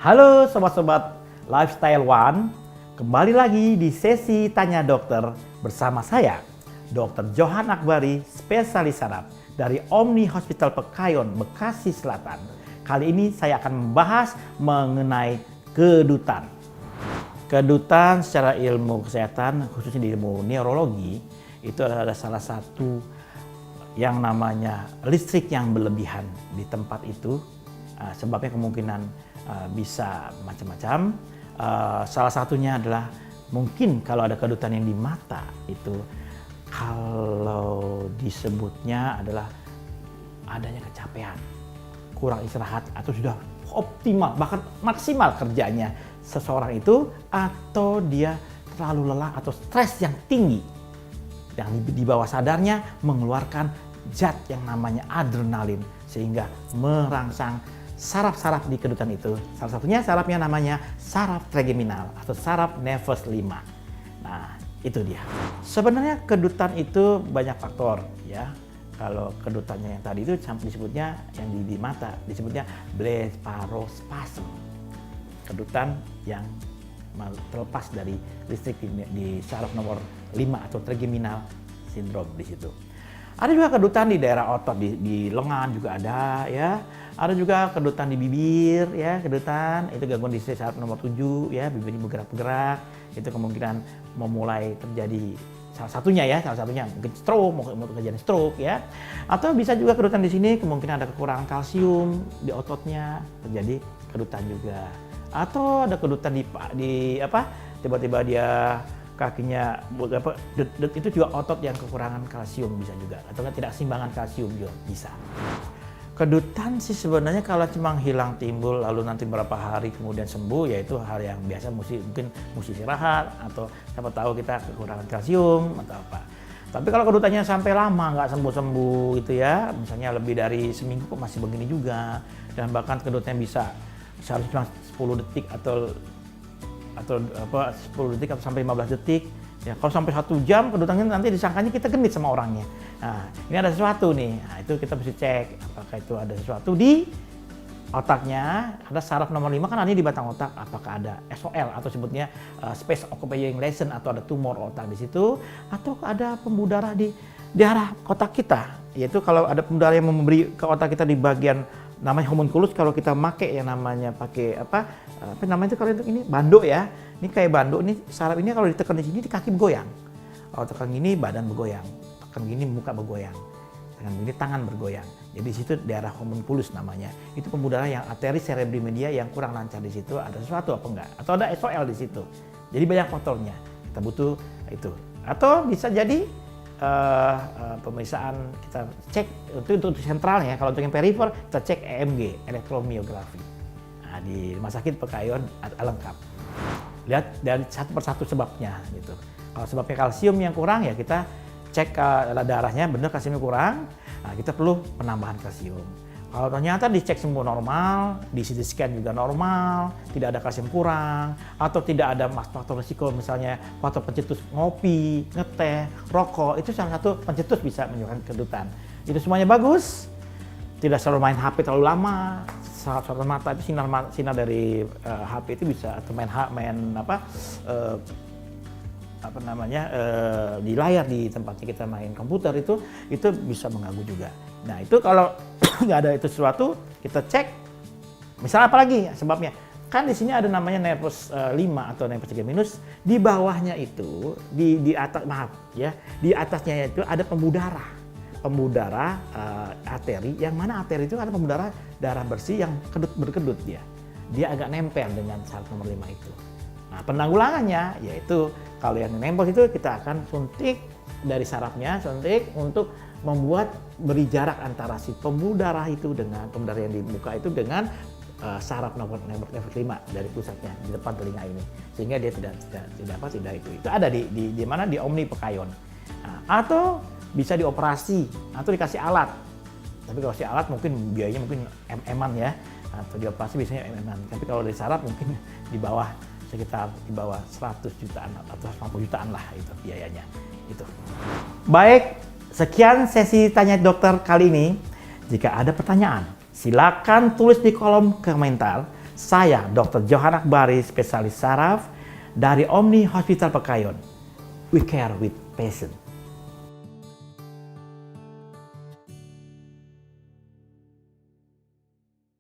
Halo sobat-sobat Lifestyle One, kembali lagi di sesi Tanya Dokter bersama saya, Dr. Johan Akbari, spesialis saraf dari Omni Hospital Pekayon, Bekasi Selatan. Kali ini saya akan membahas mengenai kedutan. Kedutan secara ilmu kesehatan, khususnya di ilmu neurologi, itu adalah salah satu yang namanya listrik yang berlebihan di tempat itu. Sebabnya kemungkinan bisa macam-macam. Salah satunya adalah mungkin kalau ada kedutan yang di mata itu, kalau disebutnya adalah adanya kecapean, kurang istirahat atau sudah optimal bahkan maksimal kerjanya seseorang itu, atau dia terlalu lelah atau stres yang tinggi yang di bawah sadarnya mengeluarkan zat yang namanya adrenalin sehingga merangsang saraf-saraf di kedutan itu. Salah satunya sarafnya namanya saraf trigeminal atau saraf nervus 5. Nah, itu dia. Sebenarnya kedutan itu banyak faktor ya. Kalau kedutannya yang tadi itu disebutnya yang di mata disebutnya blepharospasm. Kedutan yang terlepas dari listrik di saraf nomor 5 atau trigeminal syndrome di situ. Ada juga kedutan di daerah otot, di lengan juga ada ya. Ada juga kedutan di bibir ya, kedutan itu gangguan di saraf nomor 7 ya, bibirnya bergerak-gerak. Itu kemungkinan memulai terjadi salah satunya mungkin stroke, mau terjadi stroke ya. Atau bisa juga kedutan di sini kemungkinan ada kekurangan kalsium di ototnya, terjadi kedutan juga. Atau ada kedutan di apa? Tiba-tiba dia kakinya itu juga otot yang kekurangan kalsium bisa juga, atau tidak simbangan kalsium juga bisa. Kedutan sih sebenarnya kalau cuma hilang timbul lalu nanti berapa hari kemudian sembuh, ya itu hal yang biasa, mungkin mesti istirahat atau siapa tahu kita kekurangan kalsium atau apa. Tapi kalau kedutannya sampai lama nggak sembuh-sembuh gitu ya, misalnya lebih dari seminggu kok masih begini juga, dan bahkan kedutannya bisa seharusnya cuma 10 detik atau 10 detik atau sampai 15 detik. Ya, kalau sampai 1 jam kedutannya nanti disangkanya kita genit sama orangnya. Nah, ini ada sesuatu nih. Nah, itu kita mesti cek apakah itu ada sesuatu di otaknya. Ada saraf nomor 5 kan ada di batang otak. Apakah ada SOL atau sebutnya space occupying lesion atau ada tumor otak di situ, atau ada pembuluh darah di daerah otak kita. Yaitu kalau ada pembuluh darah yang memberi ke otak kita di bagian namanya homunculus, kalau kita pakai yang namanya pakai apa namanya itu, kalau ini bando ya. Ini kayak bando, ini saraf ini kalau ditekan di sini di kaki bergoyang. Kalau tekan gini badan bergoyang, tekan gini muka bergoyang, tekan gini tangan bergoyang. Jadi di situ daerah homunculus namanya. Itu pembuluh darah yang arteri cerebri media yang kurang lancar di situ, ada sesuatu apa enggak? Atau ada SOL di situ. Jadi banyak faktornya. Kita butuh itu. Atau bisa jadi pemeriksaan kita cek untuk sentral ya. Kalau untuk yang perifer kita cek EMG, elektromiografi. Nah, di Rumah Sakit Pekayon lengkap. Lihat dari satu persatu sebabnya gitu. Kalau sebabnya kalsium yang kurang ya kita cek darahnya benar kalsiumnya kurang. Nah, kita perlu penambahan kalsium. Kalau ternyata dicek semua normal, di CT scan juga normal, tidak ada kalsium kurang, atau tidak ada faktor risiko misalnya faktor pencetus ngopi, ngeteh, rokok, itu salah satu pencetus bisa menyebabkan kedutan. Itu semuanya bagus, tidak selalu main HP terlalu lama, saat mata itu sinar dari HP itu bisa, atau di layar di tempatnya kita main komputer itu bisa mengganggu juga. Nah itu kalau nggak ada itu sesuatu, kita cek. Misalnya apa lagi sebabnya? Kan di sini ada namanya nervus 5 atau nervus 3 minus. Di bawahnya itu, di atasnya itu ada pembuluh darah arteri, yang mana arteri itu ada pembuluh darah bersih yang berkedut dia agak nempel dengan saraf nomor 5 itu. Nah, penanggulangannya yaitu kalau yang nempel itu kita akan suntik dari sarafnya, suntik untuk membuat beri jarak antara si pembuluh darah itu dengan pembuluh darah yang di muka itu dengan saraf nomor 5 dari pusatnya di depan telinga ini, sehingga dia tidak itu ada di mana di Omni Pekayon. Nah, atau bisa dioperasi atau dikasih alat. Tapi kalau si alat mungkin biayanya mungkin MM-an ya, atau dioperasi biasanya MM-an. Tapi kalau dari saraf mungkin sekitar di bawah 100 jutaan atau 150 jutaan lah itu biayanya. Itu. Baik, sekian sesi Tanya Dokter kali ini. Jika ada pertanyaan, silakan tulis di kolom komentar. Saya Dr. Johan Akbari, spesialis saraf dari Omni Hospital Pekayon. We care with passion.